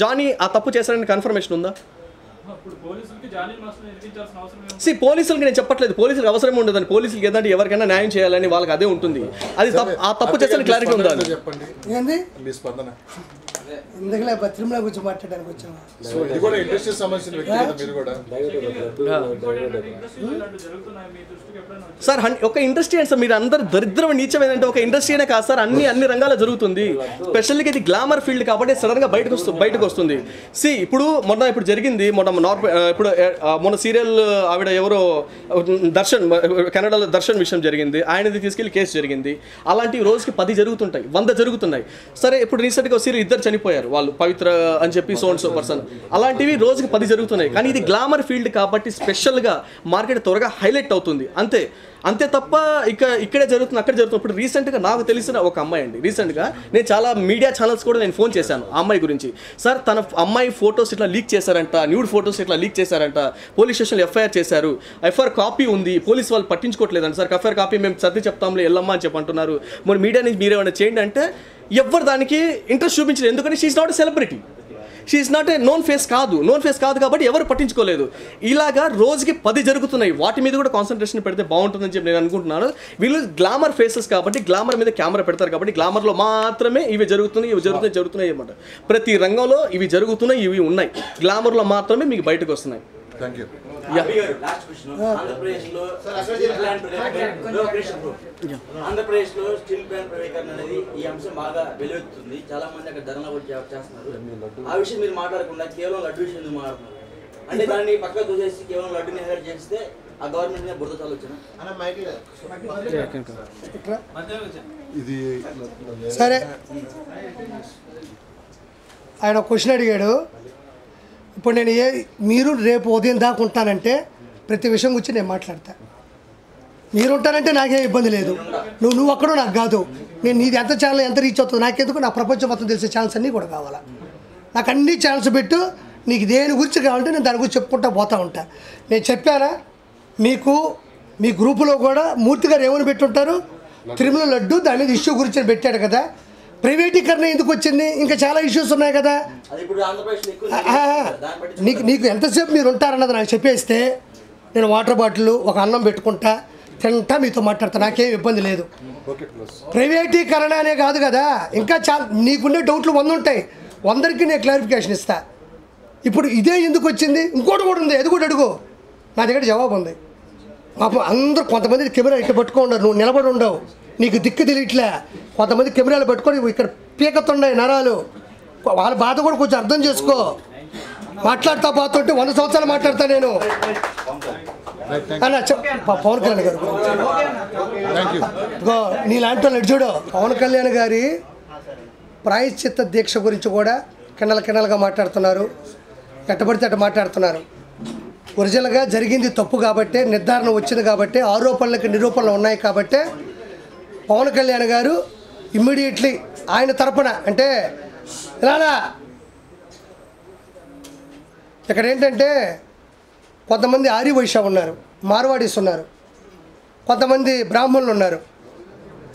Johnny ఆ తప్పు చేశారని కన్ఫర్మేషన్ ఉందా? పోలీసులకి నేను చెప్పట్లేదు, పోలీసులకు అవసరం ఉండదని. పోలీసులకి ఏదంటే ఎవరికైనా న్యాయం చేయాలని వాళ్ళకి అదే ఉంటుంది. అది ఆ తప్పు చేసిన క్లారిటీ ఉందా? చెప్పండి ఎందుకులే తిరుమల గురించి మాట్లాడడానికి వచ్చాము. సార్ ఒక ఇండస్ట్రీ అంటే సార్ మీరు అందరు దరిద్రం నీచం ఏంటంటే ఒక ఇండస్ట్రీనే కాదు సార్, అన్ని రంగాల్లో జరుగుతుంది. స్పెషల్గా ఇది గ్లామర్ ఫీల్డ్ కాబట్టి సడన్గా బయటకు వస్తుంది. ఇప్పుడు జరిగింది మొన్న సీరియల్ ఆవిడ ఎవరో దర్శన్, కెనడాలో దర్శన్ విషయం జరిగింది, ఆయనది తీసుకెళ్లి కేసు జరిగింది. అలాంటివి రోజుకి 10 జరుగుతుంటాయి, 100 జరుగుతున్నాయి. సరే ఇప్పుడు రీసెంట్గా సీరియల్ 2 చనిపోయారు, వాళ్ళు పవిత్ర అని చెప్పి సో పర్సన్. అలాంటివి రోజుకి 10 జరుగుతున్నాయి. కానీ ఇది గ్లామర్ ఫీల్డ్ కాబట్టి స్పెషల్గా మార్కెట్ త్వరగా హైలైట్ అవుతుంది అంతే తప్ప ఇక్కడే జరుగుతుంది అక్కడ జరుగుతుంది. ఇప్పుడు రీసెంట్గా నాకు తెలిసిన ఒక అమ్మాయి అండి, రీసెంట్గా నేను చాలా మీడియా ఛానల్స్ కూడా నేను ఫోన్ చేశాను ఆ అమ్మాయి గురించి. సార్ తన అమ్మాయి ఫొటోస్ ఇట్లా లీక్ చేశారంట, న్యూడ్ ఫొటోస్ ఇట్లా లీక్ చేశారంట, పోలీస్ స్టేషన్లో ఎఫ్ఐఆర్ చేశారు, ఎఫ్ఐఆర్ కాపీ ఉంది, పోలీస్ వాళ్ళు పట్టించుకోవట్లేదంట. సార్ ఎఫ్ఐఆర్ కాపీ మేము సర్ది చెప్తాంలే వెళ్ళమ్మా అని చెప్పి అంటున్నారు. మరి మీడియా నుంచి మీరేమైనా చేయండి అంటే ఎవరు దానికి ఇంట్రెస్ట్ చూపించలేదు. ఎందుకంటే she's not a celebrity, she's not a known face కాదు కాబట్టి ఎవరు పట్టించుకోలేదు. ఇలాగా రోజుకి 10 జరుగుతున్నాయి. వాటి మీద కూడా కాన్సన్ట్రేషన్ పెడితే బాగుంటుందని చెప్పి నేను అనుకుంటున్నాను. వీళ్ళు గ్లామర్ ఫేసెస్ కాబట్టి గ్లామర్ మీద కెమెరా పెడతారు కాబట్టి గ్లామర్లో మాత్రమే ఇవి జరుగుతున్నాయి అన్నమాట. ప్రతి రంగంలో ఇవి జరుగుతున్నాయి, ఇవి ఉన్నాయి, గ్లామర్లో మాత్రమే మీకు బయటకు వస్తున్నాయి. ఆంధ్రప్రదేశ్లో స్టీల్ ప్లాంట్ ప్రైవేటీకరణ అనేది ఈ అంశం బాగా వెలువెత్తుతుంది. చాలా మంది అక్కడ ధర్నా చేస్తున్నారు. ఆ విషయం మీరు మాట్లాడకుండా కేవలం లడ్డు విషయం ఎందుకు మాట్లాడుతున్నారు? అంటే దాన్ని పక్కకు చూసేసి కేవలం లడ్డుని హైలైట్ చేస్తే ఆ గవర్నమెంట్ మీద బురద చాలొచ్చిన. సరే ఆయన క్వశ్చన్ అడిగాడు. ఇప్పుడు నేను మీరు రేపు ఉదయం దాకా ఉంటానంటే ప్రతి విషయం గురించి నేను మాట్లాడతా. మీరు ఉంటానంటే నాకేం ఇబ్బంది లేదు. నువ్వు అక్కడో నాకు కాదు. నేను నీది ఎంత ఛానల్ ఎంత రీచ్ అవుతుందో నాకెందుకు, నా ప్రపంచం మొత్తం తెలిసే ఛానల్స్ అన్నీ కూడా కావాలా. నాకు అన్ని ఛానల్స్ పెట్టు, నీకు దేని గురించి కావాలంటే నేను దాని గురించి చెప్పుకుంటూ పోతూ ఉంటా. నేను చెప్పానా మీకు, మీ గ్రూపులో కూడా మూర్తి గారు ఏమని పెట్టుంటారు, తిరుమల లడ్డు దాని మీద ఇష్యూ గురించి పెట్టాడు కదా. ప్రైవేటీకరణ ఎందుకు వచ్చింది, ఇంకా చాలా ఇష్యూస్ ఉన్నాయి కదా. నీకు ఎంతసేపు మీరు ఉంటారన్నది నాకు చెప్పేస్తే నేను వాటర్ బాటిల్ ఒక అన్నం పెట్టుకుంటా తింటా మీతో మాట్లాడతా, నాకేం ఇబ్బంది లేదు. ప్రైవేటీకరణ అనే కాదు కదా, ఇంకా చాలా నీకుండే డౌట్లు 100 ఉంటాయి, 100కి నేను క్లారిఫికేషన్ ఇస్తా. ఇప్పుడు ఇదే ఎందుకు వచ్చింది, ఇంకోటి కూడా ఉంది, అది కూడా అడుగు, నా దగ్గర జవాబు ఉంది. పాపం అందరూ కొంతమంది కెమెరా ఇట్లా పట్టుకోండారు, నువ్వు నిలబడి ఉండవు, నీకు దిక్కు తెలియట్లే. కొంతమంది కెమెరాలు పెట్టుకొని ఇక్కడ పీకతుండే నరాలు, వాళ్ళ బాధ కూడా కొంచెం అర్థం చేసుకో. మాట్లాడుతూ పోతుంటే 100 సంవత్సరాలు మాట్లాడతా నేను అన్న. పవన్ కళ్యాణ్ గారు నీలాంటి వాళ్ళు చూడు, పవన్ కళ్యాణ్ గారి ప్రాయశ్చిత్త దీక్ష గురించి కూడా కిన్నలుగా మాట్లాడుతున్నారు, ఎట్టబడితే అట్ట మాట్లాడుతున్నారు. ఒరిజినల్గా జరిగింది తప్పు కాబట్టి, నిర్ధారణ వచ్చింది కాబట్టి, ఆరోపణలకు నిరూపణలు ఉన్నాయి కాబట్టి పవన్ కళ్యాణ్ గారు ఇమ్మీడియట్లీ ఆయన తరపున అంటే ఇలా ఇక్కడ ఏంటంటే కొంతమంది ఆర్య వైశ్య ఉన్నారు, మార్వాడీస్ ఉన్నారు, కొంతమంది బ్రాహ్మణులు ఉన్నారు,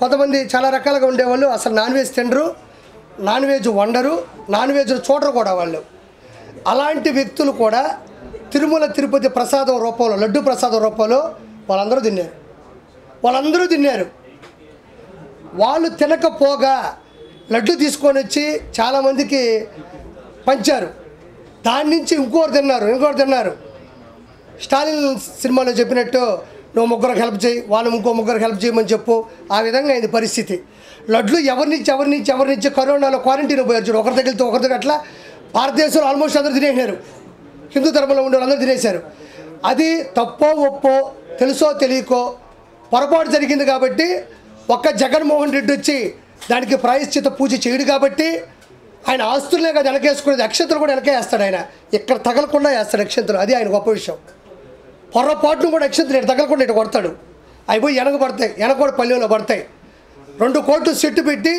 కొంతమంది చాలా రకాలుగా ఉండేవాళ్ళు అసలు నాన్ వెజ్ తినరు, నాన్ వెజ్ వండరు, నాన్ వెజ్ చూడరు కూడా వాళ్ళు. అలాంటి వ్యక్తులు కూడా తిరుమల తిరుపతి ప్రసాదం రూపంలో, లడ్డు ప్రసాదం రూపంలో వాళ్ళందరూ తిన్నారు. వాళ్ళు తినకపోగా లడ్డు తీసుకొని వచ్చి చాలామందికి పంచారు. దాని నుంచి ఇంకోరు తిన్నారు. స్టాలిన్ సినిమాలో చెప్పినట్టు నువ్వు ముగ్గురికి హెల్ప్ చేయి, వాళ్ళు ఇంకో ముగ్గురికి హెల్ప్ చేయమని చెప్పు. ఆ విధంగా అయింది పరిస్థితి. లడ్లు ఎవరి నుంచి కరోనాలో క్వారంటైన్ పోయారు చూడు, ఒకరి దగ్గర అట్లా భారతదేశంలో ఆల్మోస్ట్ అందరూ తినేసారు. హిందూ ధర్మంలో ఉండే వాళ్ళందరూ తినేశారు. అది తప్పో ఒప్పో తెలుసో తెలియకో పొరపాటు జరిగింది కాబట్టి ఒక్క జగన్మోహన్ రెడ్డి వచ్చి దానికి ప్రాయశ్చిత పూజ చేయడు కాబట్టి ఆయన ఆస్తులనే కదా వెనకేసుకునేది, అక్షంతలు కూడా వెనకేస్తాడు ఆయన. ఇక్కడ తగలకుండా వేస్తాడు అక్షంతలు, అది ఆయన గొప్ప విషయం. పొరపాటును కూడా అక్షంతలు ఇటు తగలకుండా ఇటు కొడతాడు. అవి పోయి వెనక కూడా పల్లెలో పడతాయి. 2 కోట్లు సెట్టు పెట్టి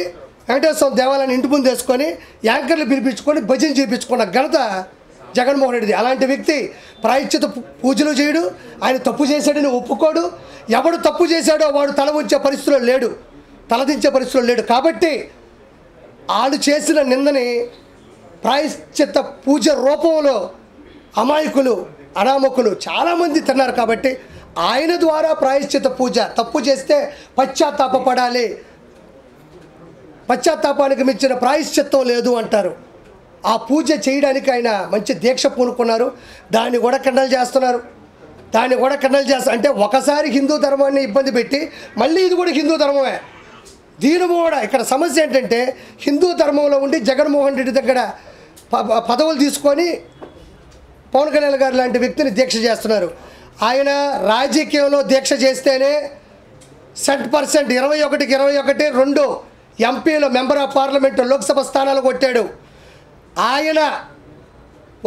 వెంకటేశ్వర దేవాలయాన్ని ఇంటి ముందు వేసుకొని యాంకర్లు పిలిపించుకొని భజన చేయించుకున్న ఘనత జగన్మోహన్ రెడ్డిది. అలాంటి వ్యక్తి ప్రాయశ్చిత పూజలు చేయడు, ఆయన తప్పు చేశాడని ఒప్పుకోడు. ఎవడు తప్పు చేశాడో వాడు తలదించే పరిస్థితుల్లో లేడు. కాబట్టి వాళ్ళు చేసిన నిందని ప్రాయశ్చిత్త పూజ రూపంలో అమాయకులు అనామకులు చాలామంది తిన్నారు కాబట్టి ఆయన ద్వారా ప్రాయశ్చిత్త పూజ, తప్పు చేస్తే పశ్చాత్తాపపడాలి, పశ్చాత్తాపానికి మించిన ప్రాయశ్చిత్తం లేదు అంటారు. ఆ పూజ చేయడానికి ఆయన మంచి దీక్ష పూనుకున్నారు. దాన్ని కూడా ఖండన చేస్తున్నారు. అంటే ఒకసారి హిందూ ధర్మాన్ని ఇబ్బంది పెట్టి మళ్ళీ ఇది కూడా హిందూ ధర్మమే. దీని కూడా ఇక్కడ సమస్య ఏంటంటే హిందూ ధర్మంలో ఉండి జగన్మోహన్ రెడ్డి దగ్గర పదవులు తీసుకొని పవన్ కళ్యాణ్ గారు లాంటి వ్యక్తిని దీక్ష చేస్తున్నారు. ఆయన రాజకీయంలో దీక్ష చేస్తేనే 100% 21కి 21 2 ఎంపీలు మెంబర్ ఆఫ్ పార్లమెంటు లోక్సభ స్థానాలు కొట్టాడు. ఆయన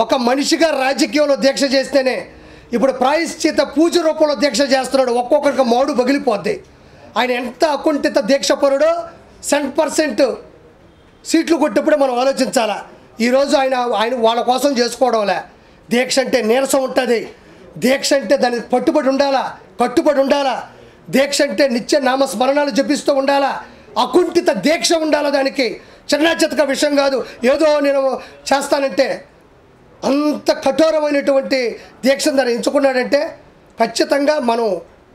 ఒక మనిషిగా రాజకీయంలో దీక్ష చేస్తేనే ఇప్పుడు ప్రాయశ్చిత పూజ రూపంలో దీక్ష చేస్తున్నాడు. ఒక్కొక్కరికి మోడు పగిలిపోద్ది. ఆయన ఎంత అకుంఠిత దీక్షపరుడో 100% సీట్లు కొట్టినప్పుడు మనం ఆలోచించాలా. ఈరోజు ఆయన వాళ్ళ కోసం చేసుకోవడంలే. దీక్ష అంటే నీరసం ఉంటుంది. దీక్ష అంటే దానికి కట్టుబడి ఉండాలా. దీక్ష అంటే నిత్య నామస్మరణాలు జపిస్తూ ఉండాలా. అకుంఠిత దీక్ష ఉండాలా. దానికి చిన్న చితక విషయం కాదు. ఏదో నేను చేస్తానంటే అంత కఠోరమైనటువంటి దీక్షను దాన్ని ఎంచుకున్నాడంటే ఖచ్చితంగా మనం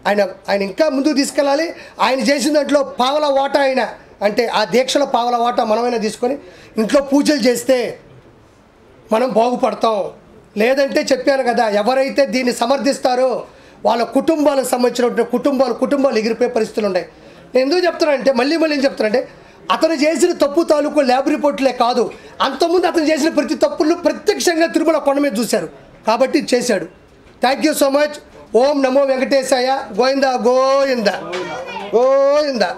ఆయన ఇంకా ముందుకు తీసుకెళ్ళాలి. ఆయన చేసిన దాంట్లో పావలా వాటా ఆయన అంటే ఆ దీక్షలో పావలా వాటా మనమైనా తీసుకొని ఇంట్లో పూజలు చేస్తే మనం బాగుపడతాం. లేదంటే చెప్పాను కదా, ఎవరైతే దీన్ని సమర్థిస్తారో వాళ్ళ కుటుంబాలకు సంబంధించినటువంటి కుటుంబాలు ఎగిరిపోయే పరిస్థితులు ఉన్నాయి. నేను ఎందుకు చెప్తున్నానంటే మళ్ళీ ఏం చెప్తానంటే అతను చేసిన తప్పు తాలూకు ల్యాబ్ రిపోర్ట్లే కాదు, అంతకుముందు అతను చేసిన ప్రతి తప్పులు ప్రత్యక్షంగా తిరుమల కొండ మీద చూశారు కాబట్టి చేశాడు. Thank you so much. ఓం నమో వెంకటేశాయ. గోవిందా గోవిందా గోవిందా.